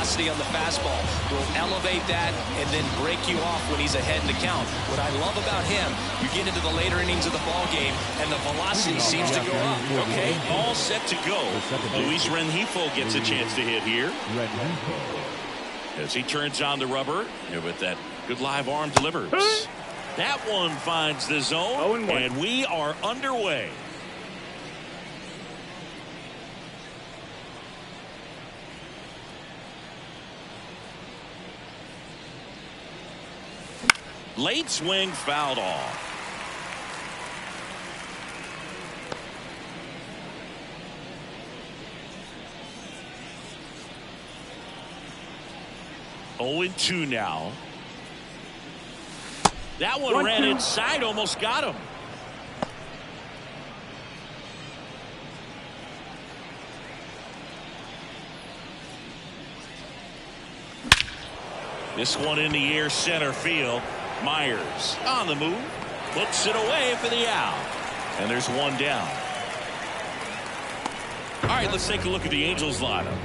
velocity on the fastball. Will elevate that and then break you off when he's ahead in the count. What I love about him, you get into the later innings of the ball game, and the velocity seems to go up. Okay, all set to go. Luis Rengifo gets a chance to hit here. As he turns on the rubber, with that good live arm delivers. That one finds the zone, and we are underway. Late swing fouled off. Oh, 0-2 now. That one ran inside, almost got him. This one in the air, center field. Myers on the move, puts it away for the out, and there's one down. All right, let's take a look at the Angels lineup.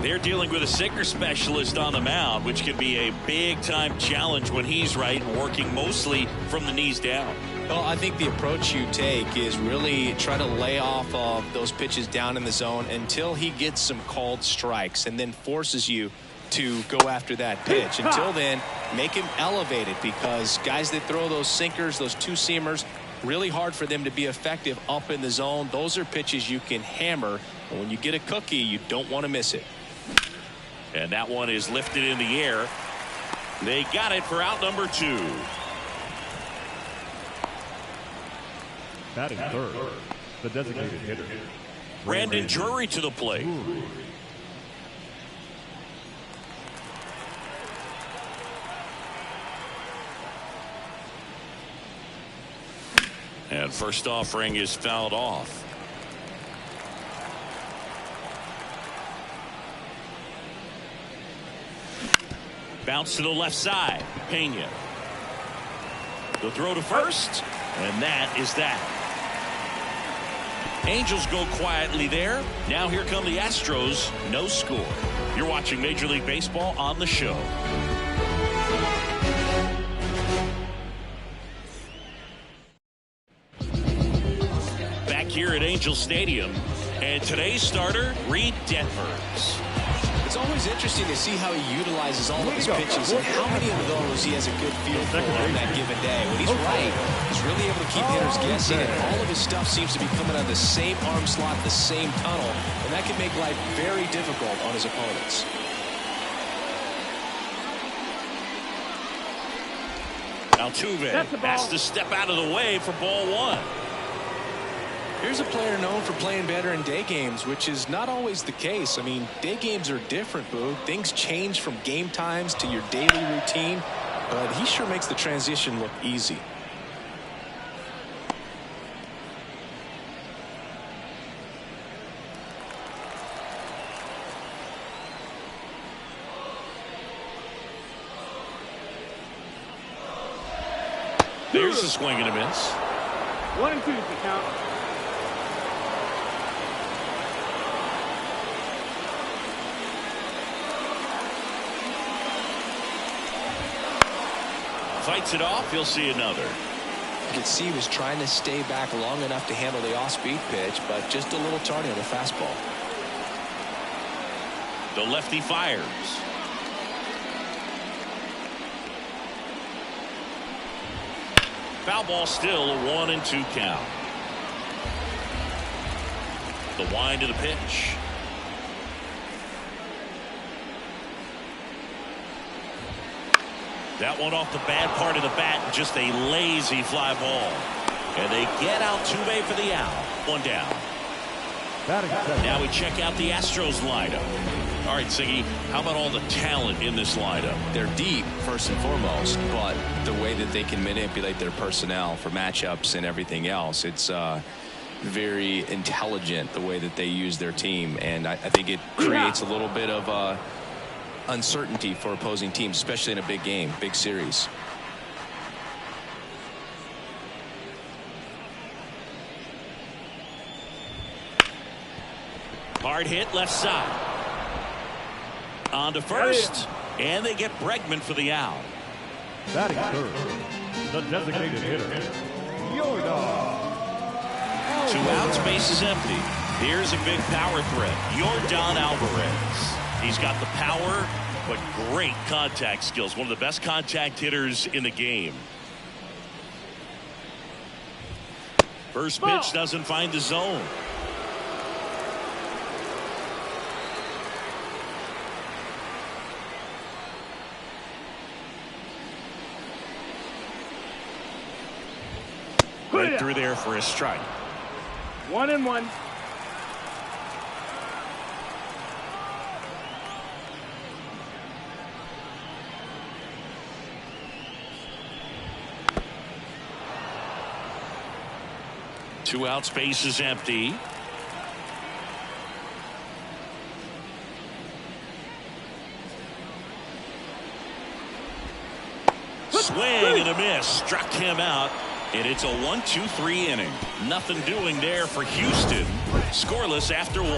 They're dealing with a sinker specialist on the mound, which can be a big-time challenge when he's right and working mostly from the knees down. Well, I think the approach you take is really try to lay off of those pitches down in the zone until he gets some called strikes and then forces you to go after that pitch. Until then, make him elevated, because guys that throw those sinkers, those two-seamers, really hard for them to be effective up in the zone. Those are pitches you can hammer, and when you get a cookie, you don't want to miss it. And that one is lifted in the air. They got it for out number 2. Batting third, the designated hitter, Brandon Drury to the plate. And first offering is fouled off. Bounce to the left side. Pena. The throw to first. And that is that. Angels go quietly there. Now here come the Astros. No score. You're watching Major League Baseball on the show. Here at Angel Stadium, and today's starter, Reed Detmers. It's always interesting to see how he utilizes all of his pitches and how many of those he has a good feel for on that given day. When he's right, he's really able to keep hitters guessing, and all of his stuff seems to be coming out of the same arm slot, the same tunnel, and that can make life very difficult on his opponents. Altuve has to step out of the way for ball 1. Here's a player known for playing better in day games, which is not always the case. I mean, day games are different, Boo. Things change from game times to your daily routine, but he sure makes the transition look easy. There's a swing and a miss. 1-2 is the count. Fights it off. He'll see another. You can see he was trying to stay back long enough to handle the off-speed pitch, but just a little tardy on the fastball. The lefty fires. Foul ball, still a 1-2 count. The wind of the pitch. That one off the bad part of the bat, just a lazy fly ball. And they get Altuve for the out. One down. Now we check out the Astros lineup. All right, Siggy, how about all the talent in this lineup? They're deep, first and foremost, but the way that they can manipulate their personnel for matchups and everything else, it's very intelligent the way that they use their team. And I think it creates a little bit of uncertainty for opposing teams, especially in a big game, big series. Hard hit left side. On to first, and they get Bregman for the out. Batting third, the designated hitter, Yordan. 2 outs, base is empty. Here's a big power threat, Yordan Alvarez. He's got the power, but great contact skills. One of the best contact hitters in the game. First pitch doesn't find the zone. Right through there for a strike. 1-1. Two outs, base is empty. Swing and a miss. Struck him out. And it's a 1-2-3 inning. Nothing doing there for Houston. Scoreless after 1.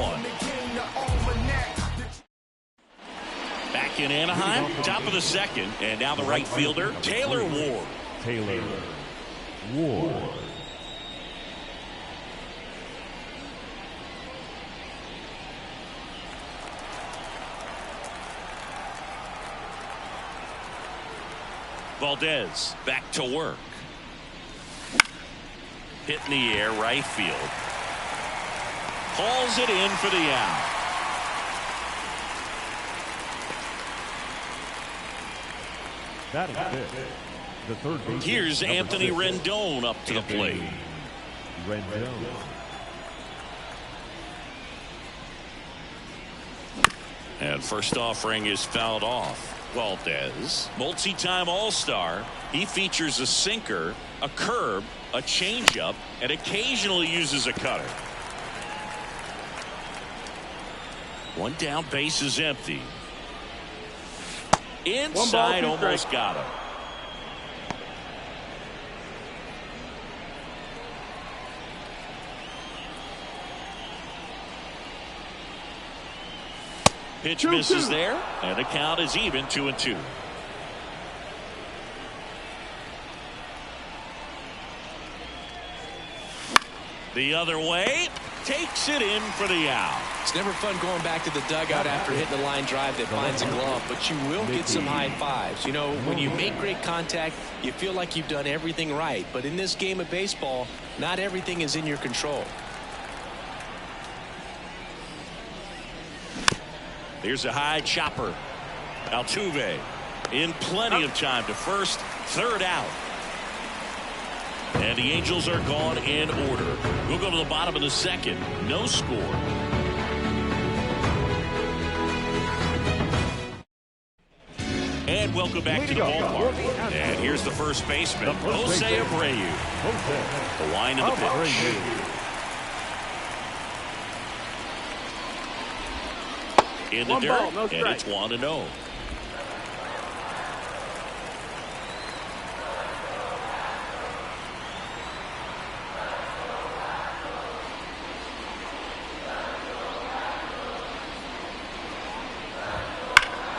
Back in Anaheim, top of the second. And now the right fielder, Taylor Ward. Taylor Ward. Valdez back to work. Hit in the air, right field. Hauls it in for the out. Batting fifth, the third baseman. Here's Anthony Rendon up to the plate. Rendon. And first offering is fouled off. Valdez, multi-time All-Star. He features a sinker, a curve, a changeup, and occasionally uses a cutter. One down, base is empty. Inside, almost got him. Pitch misses there, and the count is even 2-2. The other way, takes it in for the out. It's never fun going back to the dugout after hitting a line drive that finds a glove, but you will get some high fives. You know, when you make great contact, you feel like you've done everything right. But in this game of baseball, not everything is in your control. Here's a high chopper. Altuve in plenty of time to first, third out. And the Angels are gone in order. We'll go to the bottom of the second. No score. And welcome back to the ballpark. And here's the first baseman, Jose Abreu. The line of the pitch. In the dirt, and it's 1-0.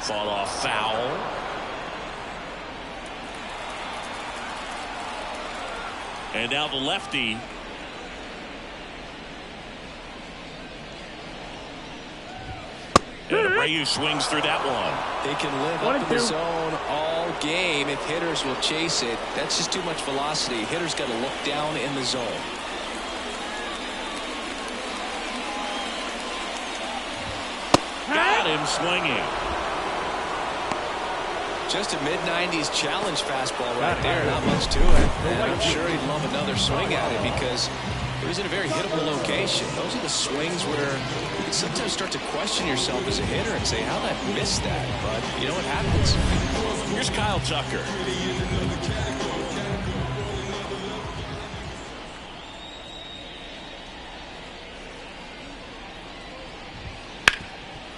Fought off foul. And now the lefty. And Abreu swings through that one. They can live up in the zone all game if hitters will chase it. That's just too much velocity. Hitters got to look down in the zone. Got him swinging. Just a mid-90s challenge fastball right there. Not much to it. And I'm sure he'd love another swing at it because it was in a very hittable location. Those are the swings where you can sometimes start to question yourself as a hitter and say, how'd I miss that? But you know what happens. Here's Kyle Tucker.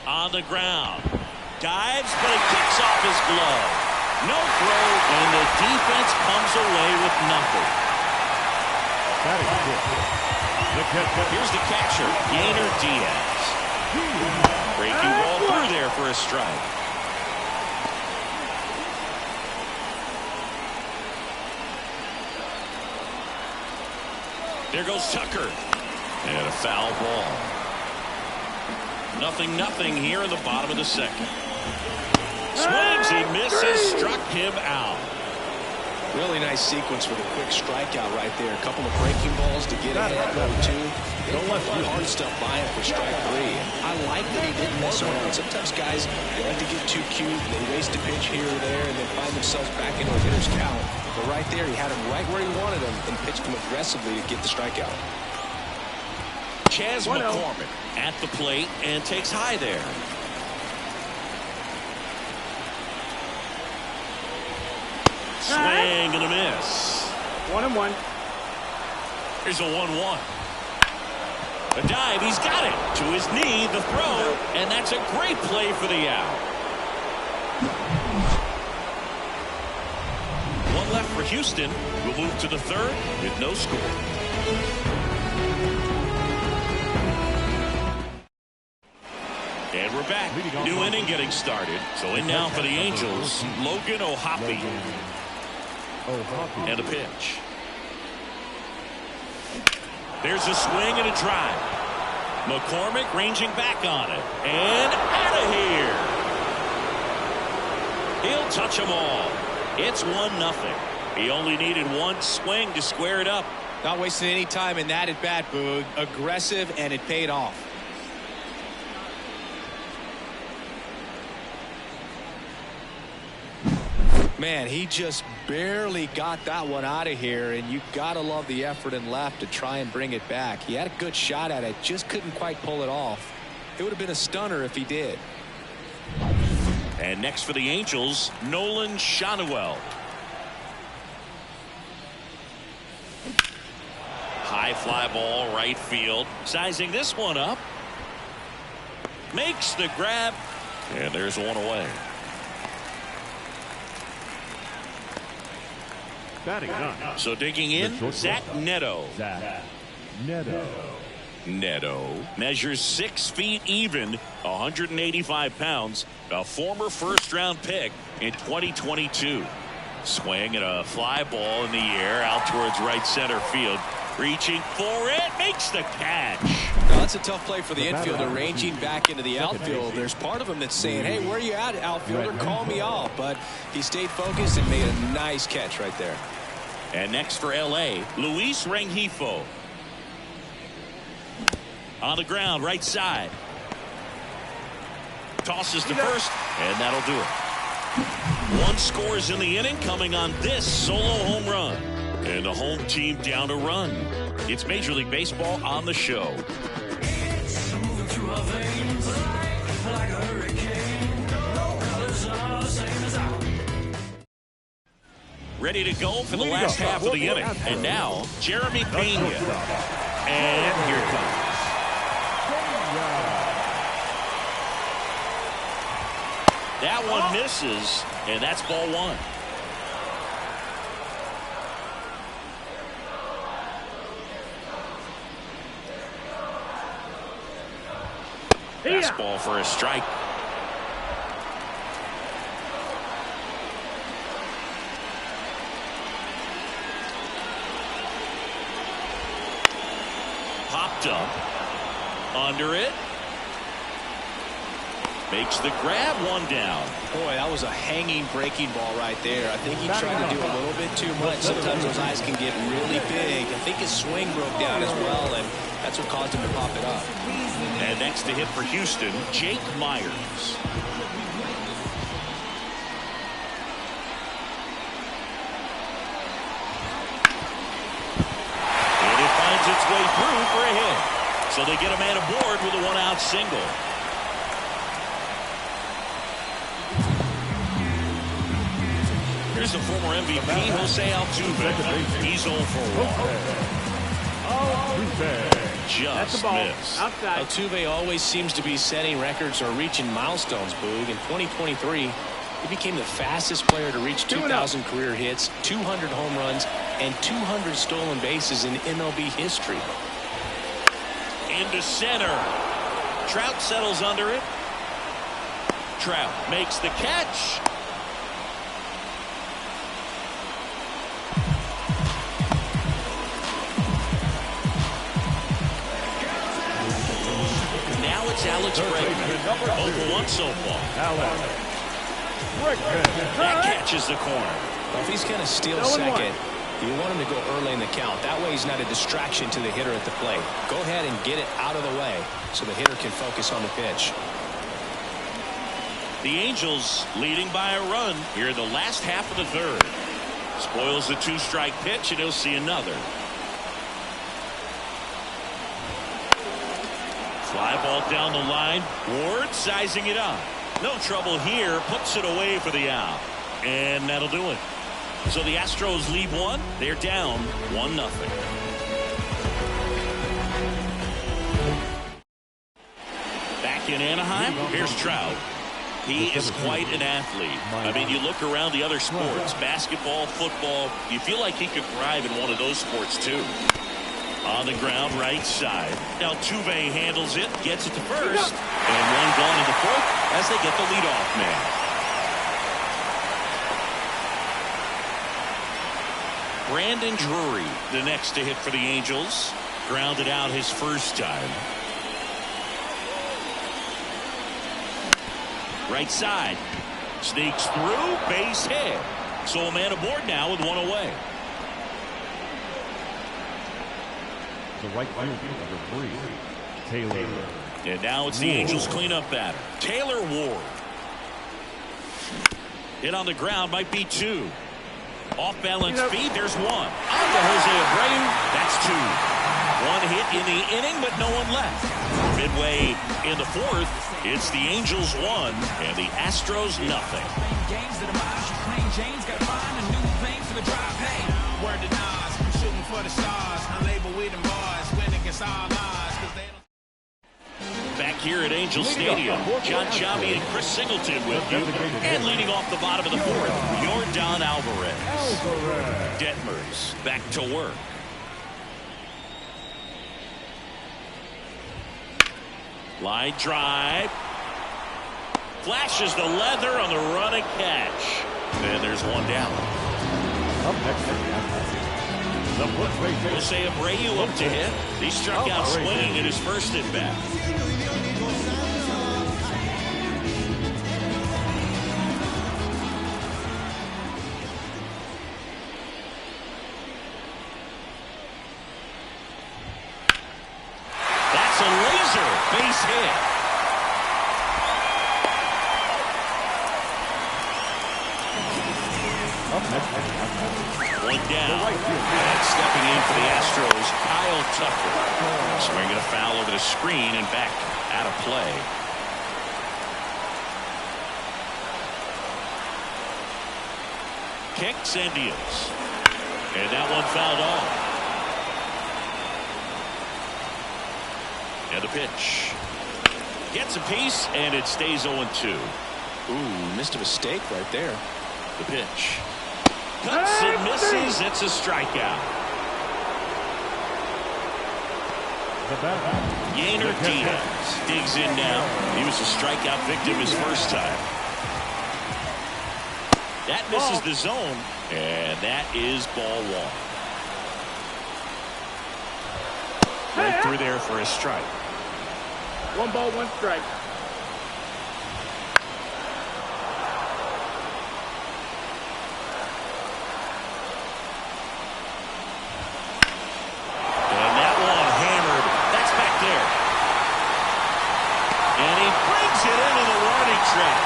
On the ground. Dives, but he kicks off his glove. No throw, and the defense comes away with nothing. That is good. Here's the catcher, Yainer Diaz. Breaking ball 3. through there for a strike. There goes Tucker. And a foul ball. 0-0 here in the bottom of the second. Swings, he misses, struck him out. Really nice sequence with a quick strikeout right there. A couple of breaking balls to get ahead. Number two. Don't let hard stuff by him for strike three. And I like that he didn't mess around. Sometimes guys, they like to get too cute. They waste a pitch here or there and then find themselves back into a hitter's count. But right there, he had him right where he wanted him and pitched him aggressively to get the strikeout. Chas McCormick at the plate and takes high there. Swing and a miss. 1-1. Here's a 1-1. A dive, he's got it. To his knee, the throw, and that's a great play for the out. One left for Houston. We'll move to the third with no score. And we're back. New inning getting started. So in now for the Angels, Logan O'Hoppe. And a pitch. There's a swing and a drive. McCormick ranging back on it. And out of here. He'll touch them all. It's 1-0. He only needed one swing to square it up. Not wasting any time in that at bat, Boog. Aggressive, and it paid off. Man, he just barely got that one out of here, and you gotta love the effort in left to try and bring it back. He had a good shot at it, just couldn't quite pull it off. It would have been a stunner if he did. And next for the Angels, Nolan Shanuel. High fly ball, right field. Sizing this one up. Makes the grab, and there's one away. So digging in, Zach Neto. Neto measures 6 feet even, 185 pounds, a former first-round pick in 2022. Swing and a fly ball in the air out towards right center field. Reaching for it, makes the catch. Now that's a tough play for the infielder, ranging back into the outfield. There's part of him that's saying, hey, where you at, outfielder? Call me off. But he stayed focused and made a nice catch right there. And next for L.A., Luis Rengifo. On the ground, right side. Tosses to first, and that'll do it. One scores in the inning, coming on this solo home run. And the home team down a run. It's Major League Baseball on the show. Ready to go for the last half of the inning. And now, Jeremy Pena. And here it comes. That one misses, and that's ball one. Fastball for a strike. Popped up. Under it. Makes the grab, one down. Boy, that was a hanging breaking ball right there. I think he tried to do a little bit too much. Sometimes those eyes can get really big. I think his swing broke down as well, and that's what caused him to pop it up. And next to hit for Houston, Jake Myers. And it finds its way through for a hit. So they get a man aboard with a one-out single. Here's the former MVP, Jose Altuve. He's 0 for 1. Just missed. Altuve always seems to be setting records or reaching milestones, Boog. In 2023, he became the fastest player to reach 2,000 career hits, 200 home runs, and 200 stolen bases in MLB history. Into center. Trout settles under it. Trout makes the catch. Now it's Alex Bregman. 0-1 so far. That catches the corner. Well, if he's going to steal second, you want him to go early in the count. That way he's not a distraction to the hitter at the plate. Go ahead and get it out of the way so the hitter can focus on the pitch. The Angels leading by a run here in the last half of the third. Spoils the two-strike pitch, and he'll see another. Fly ball down the line. Ward sizing it up. No trouble here. Puts it away for the out. And that'll do it. So the Astros lead one. They're down 1-0. Back in Anaheim, here's Trout. He is quite an athlete. I mean, you look around the other sports, basketball, football, you feel like he could thrive in one of those sports too. On the ground, right side. Altuve handles it, gets it to first, and one gone in the fourth as they get the leadoff man. Brandon Drury, the next to hit for the Angels. Grounded out his first time. Right side. Sneaks through, base hit. So a man aboard now with one away. The right fielder, number 3, Taylor. And now it's the Angels cleanup batter, Taylor Ward. Hit on the ground, might be 2. Off balance feet, there's 1. On to Jose Abreu, that's 2. 1 hit in the inning, but no one left. Midway in the fourth, it's the Angels 1 and the Astros nothing. Games that are mine, plain James got to find a new thing for the drive. Hey, word to Nas, I'm shooting for the stars. Unlabeled with them bars, win against all odds. Back here at Angel Stadium, John Chambi and Chris Singleton with you. And leading off the bottom of the fourth, Yordan Alvarez. Detmers back to work. Line drive. Flashes the leather on the run and catch. And there's one down. Up next, Jose Abreu up to hit. He struck out swinging in his first at bat. That's a laser base hit. One down. And stepping in for the Astros, Kyle Tucker. Swinging a foul over the screen and back out of play. Kicks and deals. And that one fouled off. And the pitch. Gets a piece, and it stays 0-2. Ooh, missed a mistake right there. The pitch. Cuts and misses. It's a strikeout. Yainer Diaz digs in now. He was a strikeout victim his first time. That misses the zone, and that is ball 1. Right through there for a strike. 1 ball, 1 strike. And that one hammered. That's back there. And he brings it into the warning track.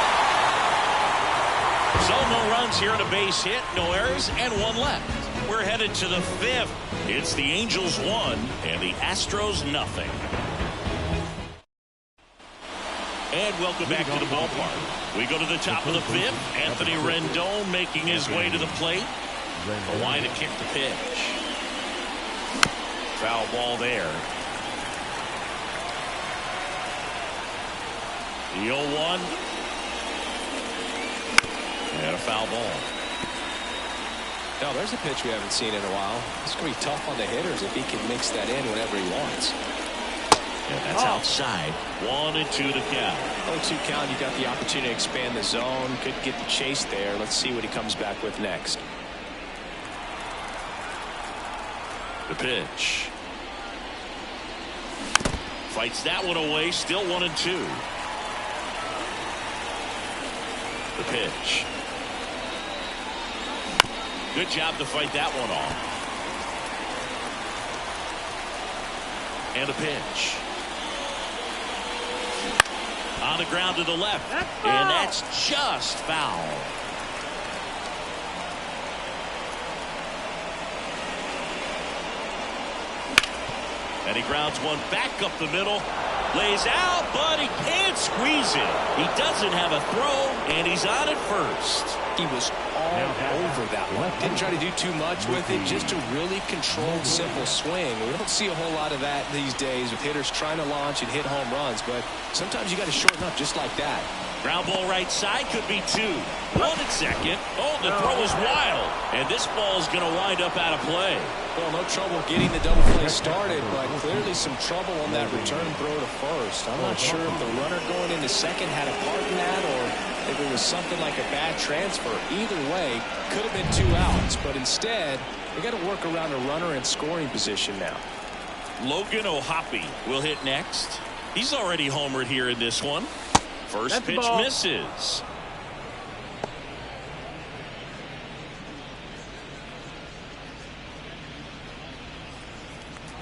So no runs here on a base hit, no errors, and 1 left. We're headed to the 5th. It's the Angels 1 and the Astros nothing. And welcome back to the ballpark. We go to the top of the 5th. Anthony Rendon making his way to the plate. Why to kick the pitch. Foul ball there. The 0-1. And a foul ball. Now there's a pitch we haven't seen in a while. It's going to be tough on the hitters if he can mix that in whenever he wants. And that's outside. 1-2 to count. 0-2 count. You got the opportunity to expand the zone. Could get the chase there. Let's see what he comes back with next. The pitch. Fights that one away. Still 1-2. The pitch. Good job to fight that one off. And a pitch. On the ground to the left. And that's just foul. And he grounds one back up the middle. Lays out, but he can't squeeze it. He doesn't have a throw, and he's on at first. He was all over that one. Didn't try to do too much with it, just a really controlled, simple swing. We don't see a whole lot of that these days with hitters trying to launch and hit home runs, but sometimes you got to shorten up just like that. Ground ball right side, could be 2. 1 at second. Oh, the throw is wild. And this ball is going to wind up out of play. Well, no trouble getting the double play started, but clearly some trouble on that return throw to first. I'm not sure if the runner going into second had a part in that or if it was something like a bad transfer. Either way, could have been 2 outs, but instead, they got to work around a runner in scoring position now. Logan O'Hoppe will hit next. He's already homered here in this one. First pitch misses.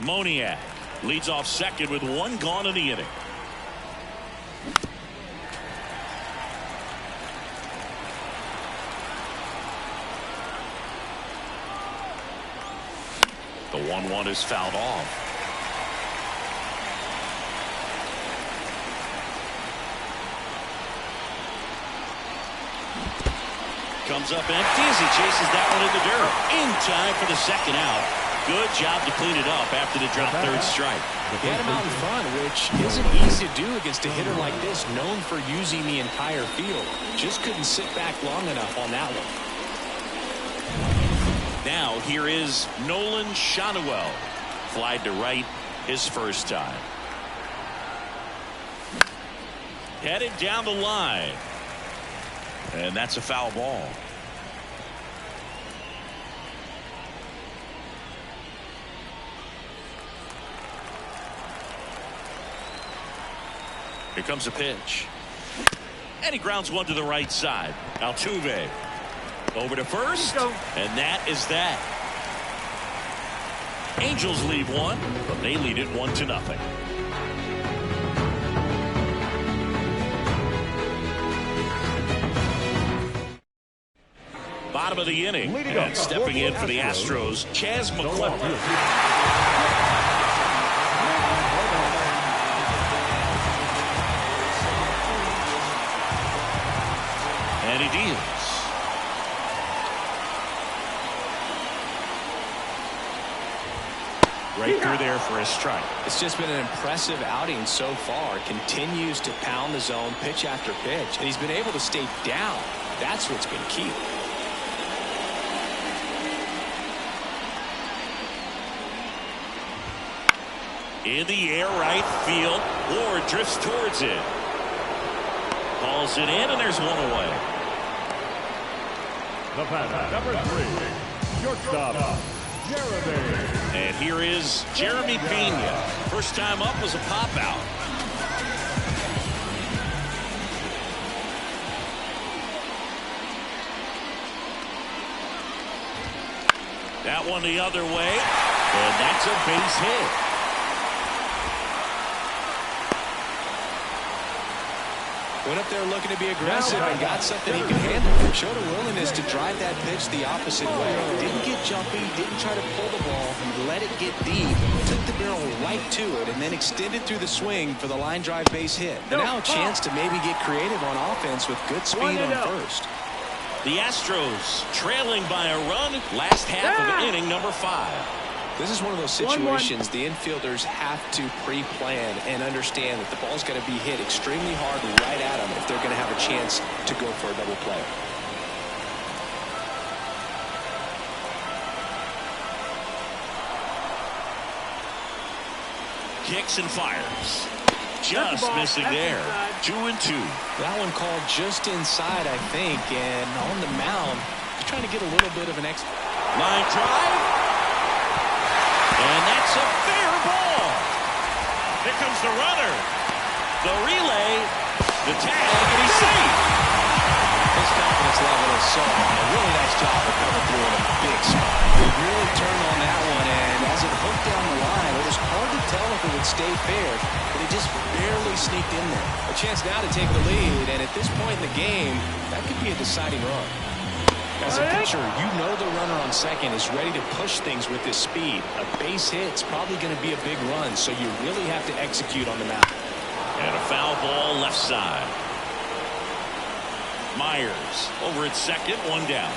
Moniak leads off second with 1 gone in the inning. The 1-1 is fouled off. Comes up empty as he chases that one in the dirt. In time for the second out. Good job to clean it up after the drop third strike. He had him out in front, which isn't easy to do against a hitter like this, known for using the entire field. Just couldn't sit back long enough on that one. Now here is Nolan Shanuel. Flied to right his first time. Headed down the line. And that's a foul ball. Here comes a pitch. And he grounds one to the right side. Altuve over to first. And that is that. Angels leave one, but they lead it 1-0. Bottom of the inning, and stepping in for the Astros, Chas McClellan. And he deals. Right through there for a strike. It's just been an impressive outing so far. Continues to pound the zone pitch after pitch, and he's been able to stay down. That's what's been key. In the air, right field. Ward drifts towards it. Calls it in, and there's one away. The batter, number 3, shortstop, Jeremy. And here is Jeremy Pena. First time up was a pop out. That one the other way, and that's a base hit. Went up there looking to be aggressive and got something he could handle. Showed a willingness to drive that pitch the opposite way. Didn't get jumpy, didn't try to pull the ball, and let it get deep. Took the barrel right to it and then extended through the swing for the line drive base hit. And now a chance to maybe get creative on offense with good speed on first. The Astros trailing by a run. Last half of inning number 5. This is one of those situations the infielders have to pre-plan and understand that the ball's going to be hit extremely hard right at them if they're going to have a chance to go for a double play. kicks and fires. Just missing there. 2-2. That one called just inside, I think, and on the mound, he's trying to get a little bit of an line drive. And that's a fair ball. Here comes the runner. The relay. The tag. And he's safe. His confidence level is so high. A really nice job of coming through in a big spot. He really turned on that one, and as it hooked down the line, it was hard to tell if it would stay fair, but it just barely sneaked in there. A chance now to take the lead, and at this point in the game, that could be a deciding run. As a pitcher, you know the runner on second is ready to push things with his speed. A base hit's probably going to be a big run, so you really have to execute on the mound. And a foul ball left side. Myers over at second, one down.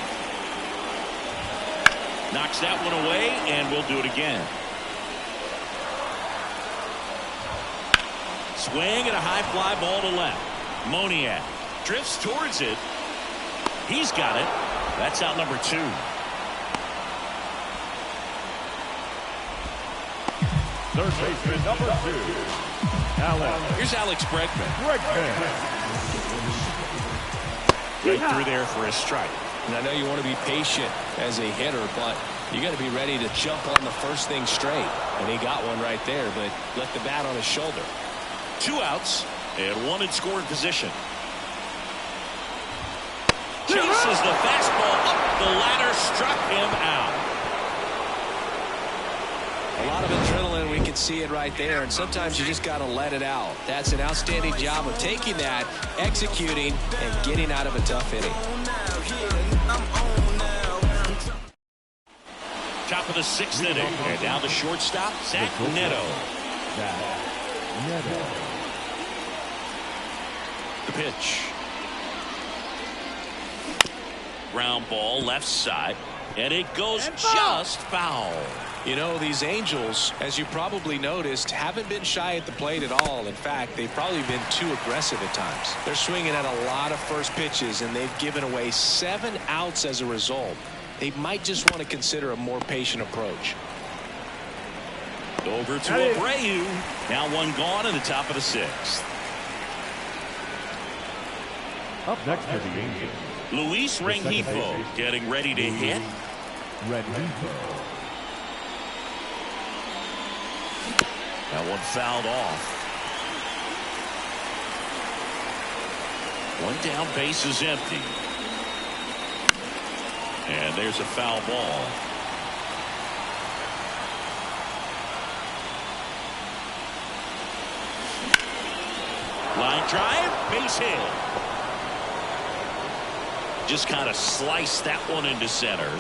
Knocks that one away, and we'll do it again. Swing and a high fly ball to left. Moniak drifts towards it. He's got it. That's out number 2. Third baseman number 2. Here's Alex Bregman. Right through there for a strike. And I know you want to be patient as a hitter, but you got to be ready to jump on the first thing straight. And he got one right there, but left the bat on his shoulder. 2 outs and 1 in scoring position. Chases the fastball up the ladder, struck him out. A lot of adrenaline, we can see it right there, and sometimes you just got to let it out. That's an outstanding job of taking that, executing, and getting out of a tough inning. Top of the 6th inning, and now the shortstop, Zach Neto. The pitch. Ground ball left side, and it goes just foul. You know, these Angels, as you probably noticed, haven't been shy at the plate at all. In fact, they've probably been too aggressive at times. They're swinging at a lot of first pitches, and they've given away 7 outs as a result. They might just want to consider a more patient approach. Over to Abreu. Now 1 gone in the top of the 6th. Up next for the Angels, Luis Rengifo getting ready to hit. That one fouled off. 1 down, base is empty. And there's a foul ball. Line drive, base hit. Just kind of sliced that one into center.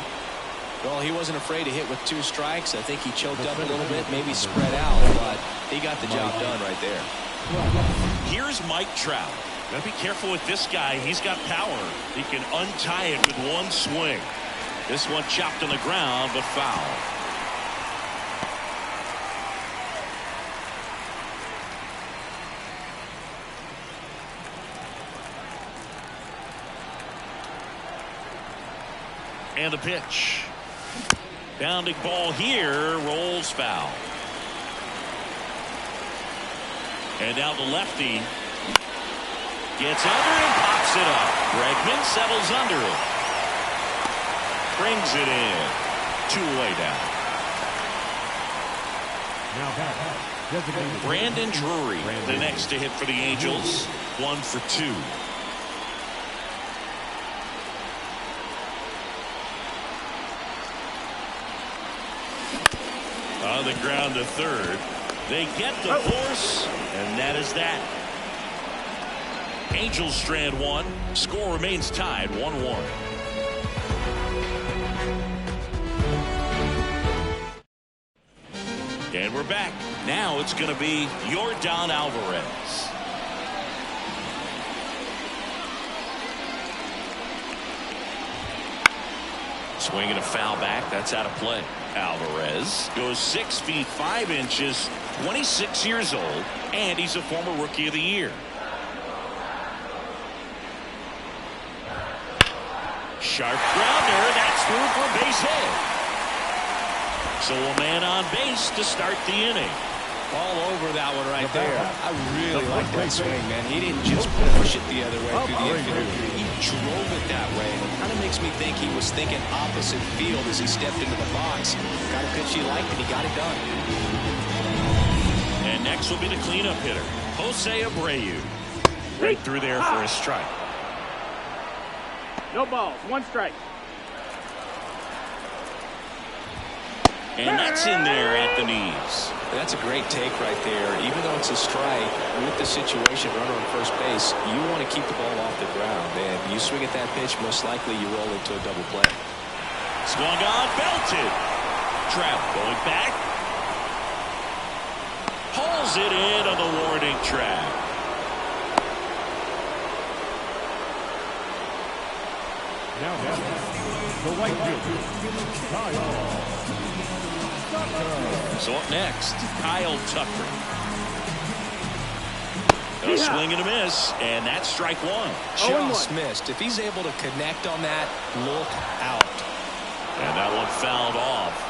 Well, he wasn't afraid to hit with 2 strikes. I think he choked up a little bit, maybe spread out, but he got the job done right there. Here's Mike Trout. Gotta be careful with this guy. He's got power. He can untie it with 1 swing. This one chopped on the ground, but foul. And the pitch. Bounding ball here, rolls foul. And now the lefty gets under and pops it up. Bregman settles under it. Brings it in. 2 away now. Brandon Drury, the next to hit for the Angels. 1 for 2. On the ground to third. They get the force, and that is that. Angels strand 1. Score remains tied 1-1. And we're back. Now it's going to be Yordan Alvarez. Swinging a foul back. That's out of play. Alvarez goes 6 feet 5 inches, 26 years old, and he's a former Rookie of the Year. Sharp grounder. That's through for a base hit. So a man on base to start the inning. All over that one right there. I really like that swing, man. He didn't just push it the other way through the infield. He drove it that way. And it kind of makes me think he was thinking opposite field as he stepped into the box. Got a pitch he liked, and he got it done. And next will be the cleanup hitter, Jose Abreu. Right through there for a strike. No balls, 1 strike. And that's in there at the knees. That's a great take right there. Even though it's a strike, with the situation, runner on first base, you want to keep the ball off the ground. And you swing at that pitch, most likely you roll into a double play. Swung on, belted. Trout going back. Hauls it in on the warning track. Now the right fielder, Kyle. So up next, Kyle Tucker. A swing and a miss, and that's strike 1. Just missed. If he's able to connect on that, look out. And that one fouled off.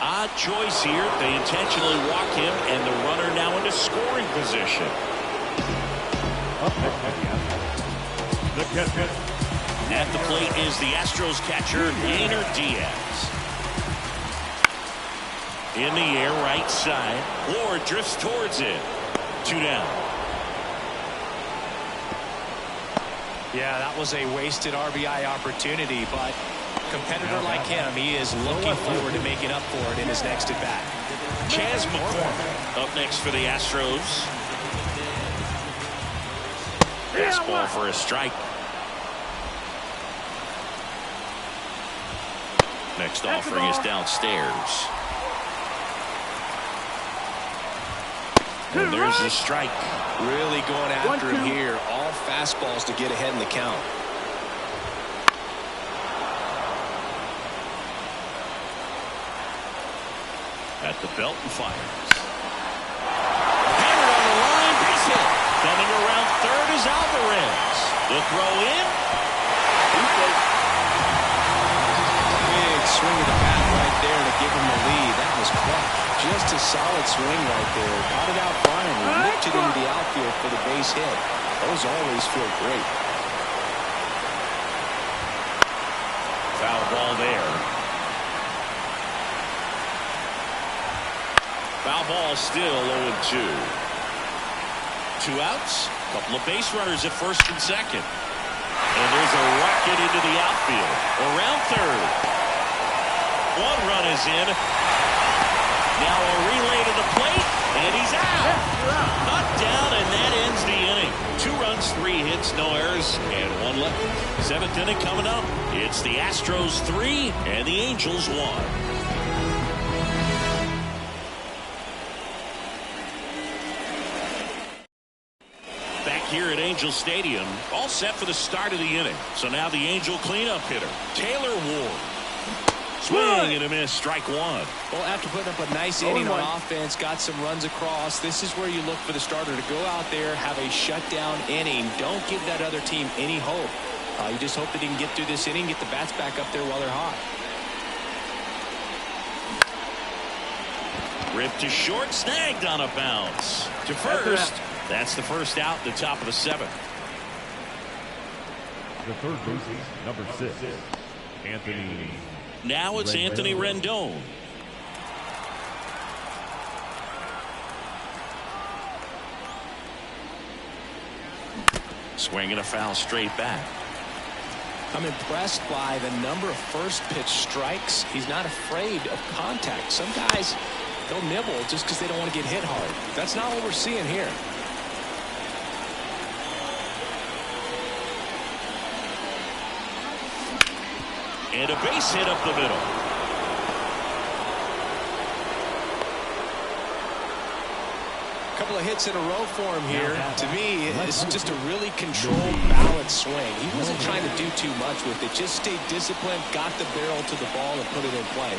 Odd choice here. They intentionally walk him, and the runner now into scoring position. At the plate is the Astros catcher, Yainer Diaz. In the air, right side. Ward drifts towards it. 2 down. Yeah, that was a wasted RBI opportunity, but a competitor like him, he is looking forward to making up for it in his next at-bat. Chas McCormick up next for the Astros. Fastball for a strike. Next offering is downstairs. And there's the strike. Really going after him here. All fastballs to get ahead in the count. At the belt and fires. Hammer on the line, base hit. Coming around third is Alvarez. The throw in. Big swing of the bat right there to give him the lead. That was clutch. Just a solid swing right there. Got it out fine and ripped it into the outfield for the base hit. Those always feel great. Foul ball there. Foul ball still 0-2. 2 outs. Couple of base runners at first and second. And there's a rocket into the outfield. Around third. 1 run is in. Now a relay to the plate. And he's out. Not down, and that ends the inning. 2 runs, 3 hits, no errors, and 1 left. 7th inning coming up. It's the Astros 3 and the Angels 1. Here at Angel Stadium, all set for the start of the inning. So now the Angel cleanup hitter, Taylor Ward. Swing and a miss, strike 1. Well, after putting up a nice inning on offense, got some runs across, this is where you look for the starter to go out there, have a shutdown inning. Don't give that other team any hope. You just hope that he can get through this inning, get the bats back up there while they're hot. Ripped to short, snagged on a bounce. To first. That's the first out, the top of the 7th. The third baseman, number 6, Anthony. Now it's Anthony Rendon. Swinging a foul straight back. I'm impressed by the number of first pitch strikes. He's not afraid of contact. Some guys, they'll nibble just because they don't want to get hit hard. That's not what we're seeing here. And a base hit up the middle. A couple of hits in a row for him here. To me, it's just a really controlled, balanced swing. He wasn't trying to do too much with it. Just stayed disciplined, got the barrel to the ball, and put it in play.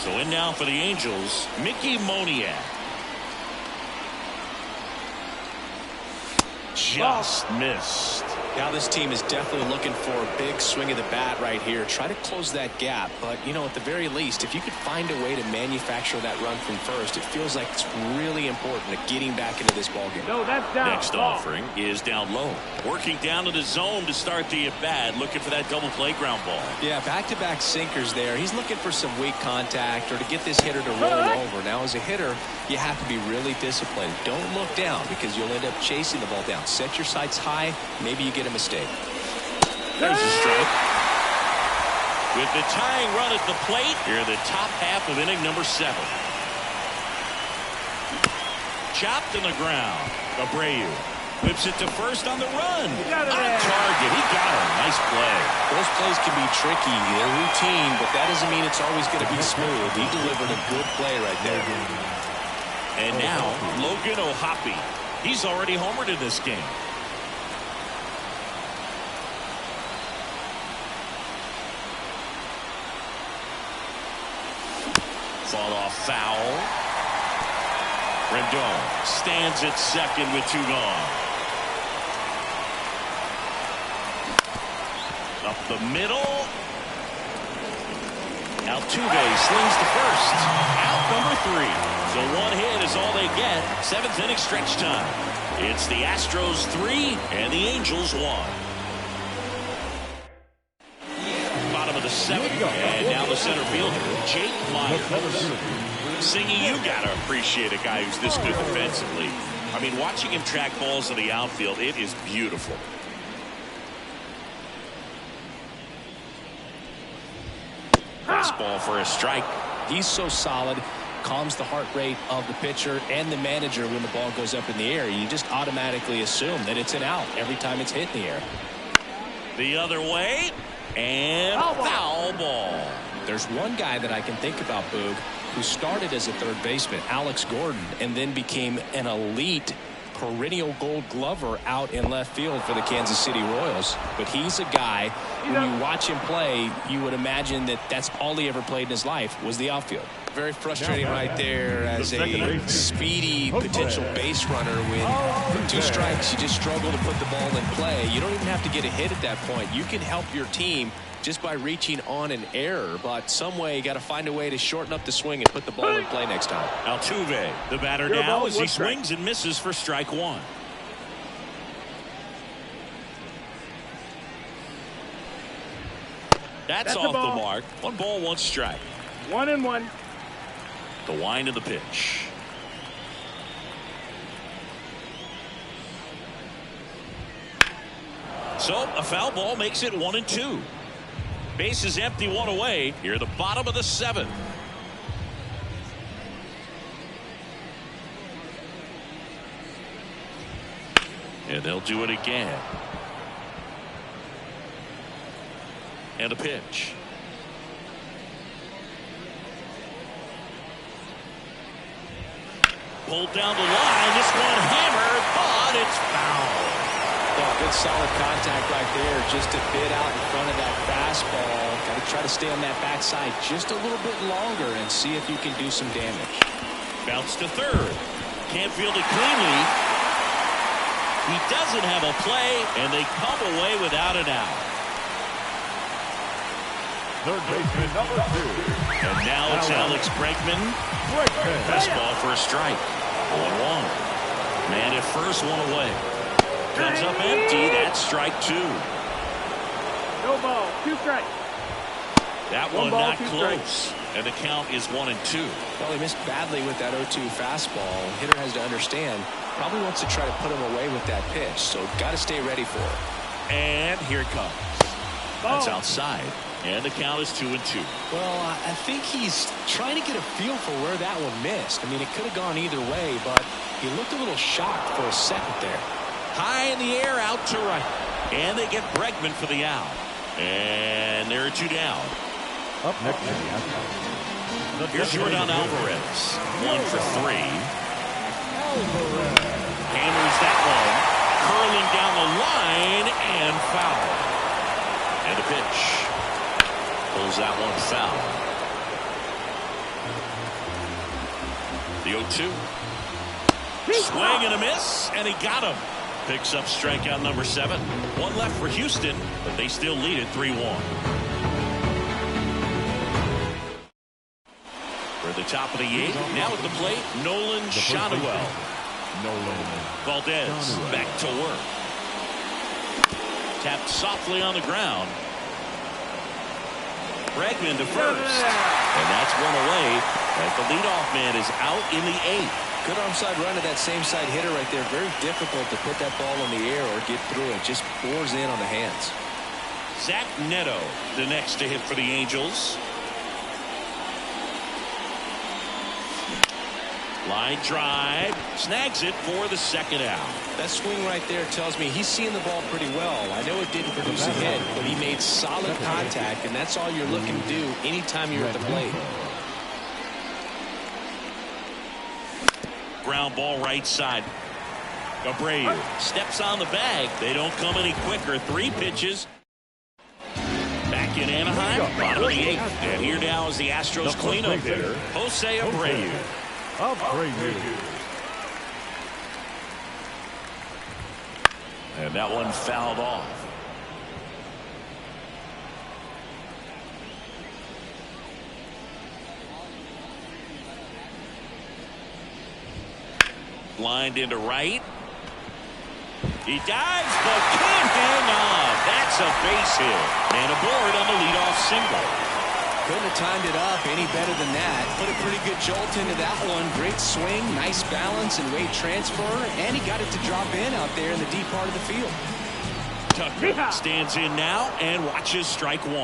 So in now for the Angels, Mickey Moniak. Just missed. Now this team is definitely looking for a big swing of the bat right here. Try to close that gap. But, you know, at the very least, if you could find a way to manufacture that run from first, it feels like it's really important to getting back into this ballgame. No, that's down. Next offering is down low. Working down to the zone to start the at-bat, looking for that double play ground ball. Yeah, back-to-back sinkers there. He's looking for some weak contact or to get this hitter to roll over. Now, as a hitter, you have to be really disciplined. Don't look down because you'll end up chasing the ball down. Set your sights high. Maybe you get a mistake. There's a strike. With the tying run at the plate, here in the top half of inning number 7. Chopped in the ground. Abreu whips it to first on the run. On target. He got him. Nice play. Those plays can be tricky. They're routine, but that doesn't mean it's always going to be smooth. He delivered a good play right there. And now, Logan O'Hoppe. He's already homered in this game. Fall off foul. Rendon stands at second with 2 gone. Up the middle. Altuve slings to first. Out number 3. So 1 hit is all they get. 7th inning stretch time. It's the Astros 3 and the Angels 1. Bottom of the 7th, and now the center fielder, Jake Myers. Singing, you gotta appreciate a guy who's this good defensively. I mean, watching him track balls in the outfield, it is beautiful. Ball for a strike. He's so solid, calms the heart rate of the pitcher and the manager when the ball goes up in the air. You just automatically assume that it's an out every time it's hit in the air. The other way, and foul ball. There's one guy that I can think about, Boog, who started as a third baseman, Alex Gordon, and then became an elite perennial Gold Glover out in left field for the Kansas City Royals. But he's a guy, when you watch him play, you would imagine that that's all he ever played in his life was the outfield. Very frustrating right there as a speedy potential base runner. When 2 strikes, you just struggle to put the ball in play. You don't even have to get a hit at that point. You can help your team just by reaching on an error, but some way you got to find a way to shorten up the swing and put the ball in play next time. Altuve, the batter now, as he swings and misses for strike 1. That's off the mark. 1 ball, 1 strike. 1-1. The wind of the pitch. So a foul ball makes it 1-2. Base is empty, 1 away. Here at the bottom of the 7th. And they'll do it again. And a pitch. Pulled down the line. This one hammered, but it's foul. Yeah, good solid contact right there. Just a bit out in front of that fastball. Got to try to stay on that backside just a little bit longer and see if you can do some damage. Bounce to third. Can't field it cleanly. He doesn't have a play, and they come away without an out. Third baseman number 2. And now it's Alex Bregman. Best ball for a strike. 1-1. Man at first, 1 away. Comes up empty. That's strike 2. No ball. 2 strikes. That one not close. And the count is 1-2. Well, he missed badly with that 0-2 fastball. Hitter has to understand. Probably wants to try to put him away with that pitch. So got to stay ready for it. And here it comes. That's outside. And the count is 2-2. Well, I think he's trying to get a feel for where that one missed. I mean, it could have gone either way, but he looked a little shocked for a second there. High in the air, out to right. And they get Bregman for the out. And there are 2 down. Up next in the Astros. Here's Jordan Alvarez. 1 for 3. Hammers that one. Curling down the line and foul. And a pitch. Pulls that one foul. The 0-2. Swing and a miss, and he got him. Picks up strikeout number 7. One left for Houston, but they still lead it 3-1. For the top of the 8th, now at the plate, Nolan Schanuel. Valdez back to work. Tapped softly on the ground. Bregman to first. And that's one away as the leadoff man is out in the 8th. Good onside run to that same side hitter right there. Very difficult to put that ball in the air or get through it. Just bores in on the hands. Zach Neto, the next to hit for the Angels. Line drive. Snags it for the second out. That swing right there tells me he's seeing the ball pretty well. I know it didn't produce a hit, but he made solid contact, and that's all you're looking to do anytime you're at the plate. Ground ball right side. Abreu steps on the bag. They don't come any quicker. 3 pitches. Back in Anaheim, bottom of the 8th. And here now is the Astros cleanup hitter, Jose Abreu. And that one fouled off. Lined into right. He dives, but can't hang on. That's a base hit. And aboard on the leadoff single. Couldn't have timed it up any better than that. Put a pretty good jolt into that one. Great swing, nice balance and weight transfer, and he got it to drop in out there in the deep part of the field. Tucker stands in now and watches strike 1.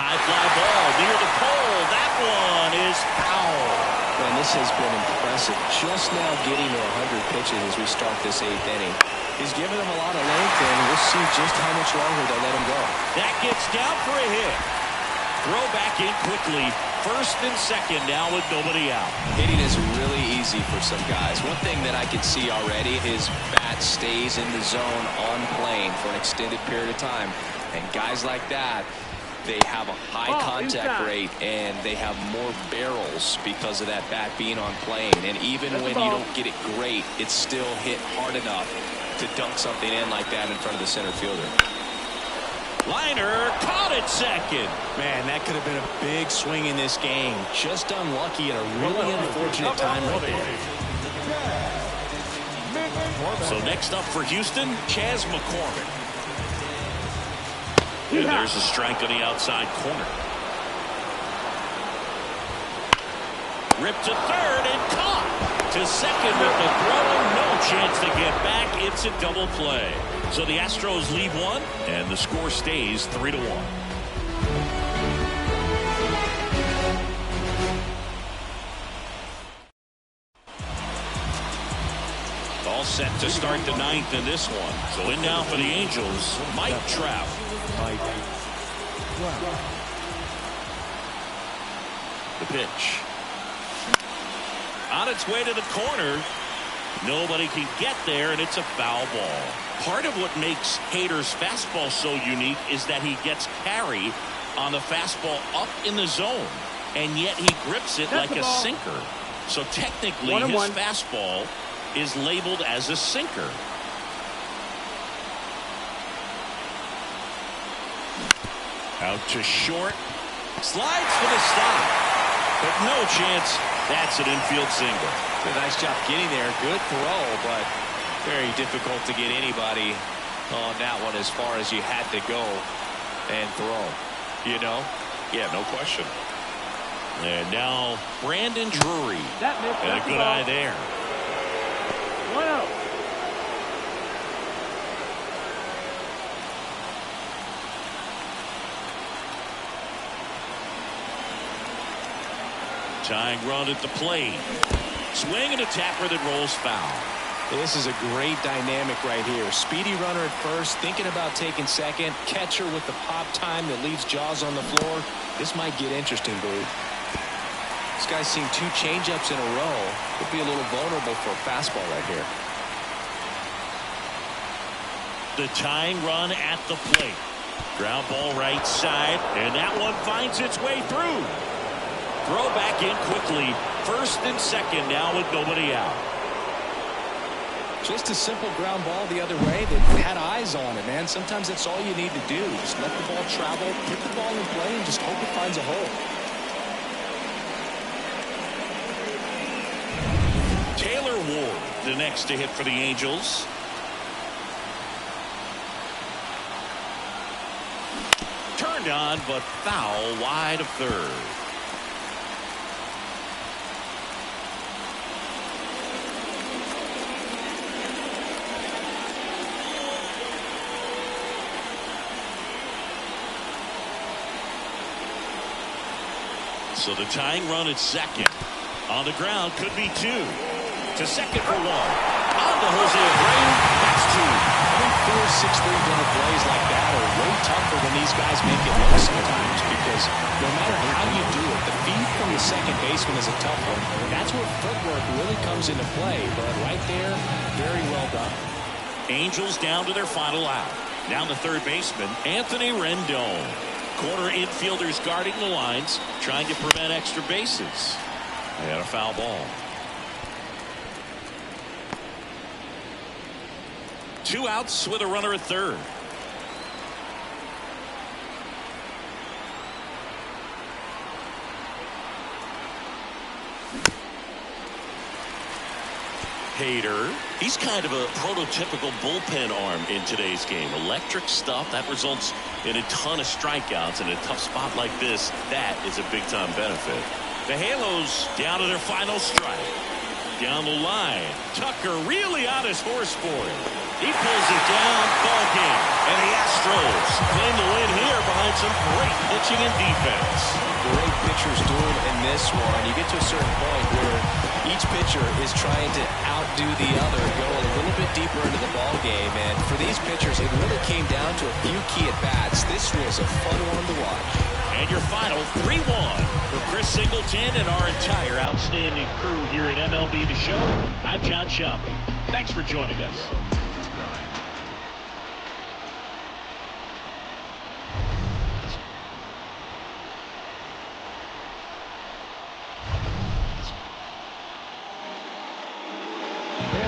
High fly ball near the pole. That one is foul. Man, this has been impressive. Just now getting to 100 pitches as we start this 8th inning. He's giving them a lot of length, and we'll see just how much longer they'll let him go. That gets down for a hit. Throw back in quickly. First and second now with nobody out. Hitting is really easy for some guys. One thing that I can see already, his bat stays in the zone on plane for an extended period of time. And guys like that, they have a high contact rate and they have more barrels because of that bat being on plane. And even when you don't get it great, it's still hit hard enough to dunk something in like that in front of the center fielder. Liner caught it second. Man, that could have been a big swing in this game. Just unlucky at a really unfortunate time right there. So next up for Houston, Chas McCormick. And there's a strike on the outside corner. Ripped to third and caught. To second with the throw. No chance to get back. It's a double play. So the Astros lead 1, and the score stays 3-1. All set to start the 9th in this one. So in now for the Angels, Mike Trout. The pitch. On its way to the corner. Nobody can get there, and it's a foul ball. Part of what makes Hader's fastball so unique is that he gets carry on the fastball up in the zone, and yet he grips it like a sinker. So technically, his fastball is labeled as a sinker. Out to short. Slides for the stop. But no chance. That's an infield single. A nice job getting there. Good throw, but very difficult to get anybody on that one as far as you had to go and throw. You know? Yeah, no question. And now Brandon Drury. And a good eye there. 1-0. Tying run at the plate. Swing and a tapper that rolls foul. This is a great dynamic right here. Speedy runner at first, thinking about taking second. Catcher with the pop time that leaves Jaws on the floor. This might get interesting, Boo. This guy's seen 2 changeups in a row. Could be a little vulnerable for a fastball right here. The tying run at the plate. Ground ball right side, and that one finds its way through. Throw back in quickly. First and second now with nobody out. Just a simple ground ball the other way that had eyes on it, man. Sometimes that's all you need to do. Just let the ball travel, put the ball in play, and just hope it finds a hole. Taylor Ward, the next to hit for the Angels. Turned on, but foul wide of third. So the tying run at second. On the ground could be two. To second for one. On to Jose Abreu. That's two. I think 4, 6, 3 double plays like that are way tougher than these guys make it look sometimes, because no matter how you do it, the feed from the second baseman is a tough one. That's where footwork really comes into play. But right there, very well done. Angels down to their final out. Down to third baseman Anthony Rendon. Corner infielders guarding the lines, trying to prevent extra bases. They had a foul ball. 2 outs with a runner at third. Hader, he's kind of a prototypical bullpen arm in today's game. Electric stuff that results in a ton of strikeouts. In a tough spot like this, that is a big-time benefit. The Halos down to their final strike. Down the line, Tucker really on his horse for it. He pulls it down, ball game. And the Astros claim the win here behind some great pitching and defense. Great pitchers doing in this one. You get to a certain point where each pitcher is trying to outdo the other, go a little bit deeper into the ball game. And for these pitchers, it really came down to a few key at-bats. This was a fun one to watch. And your final 3-1 for Chris Singleton and our entire outstanding crew here at MLB The Show. I'm John Schaub. Thanks for joining us.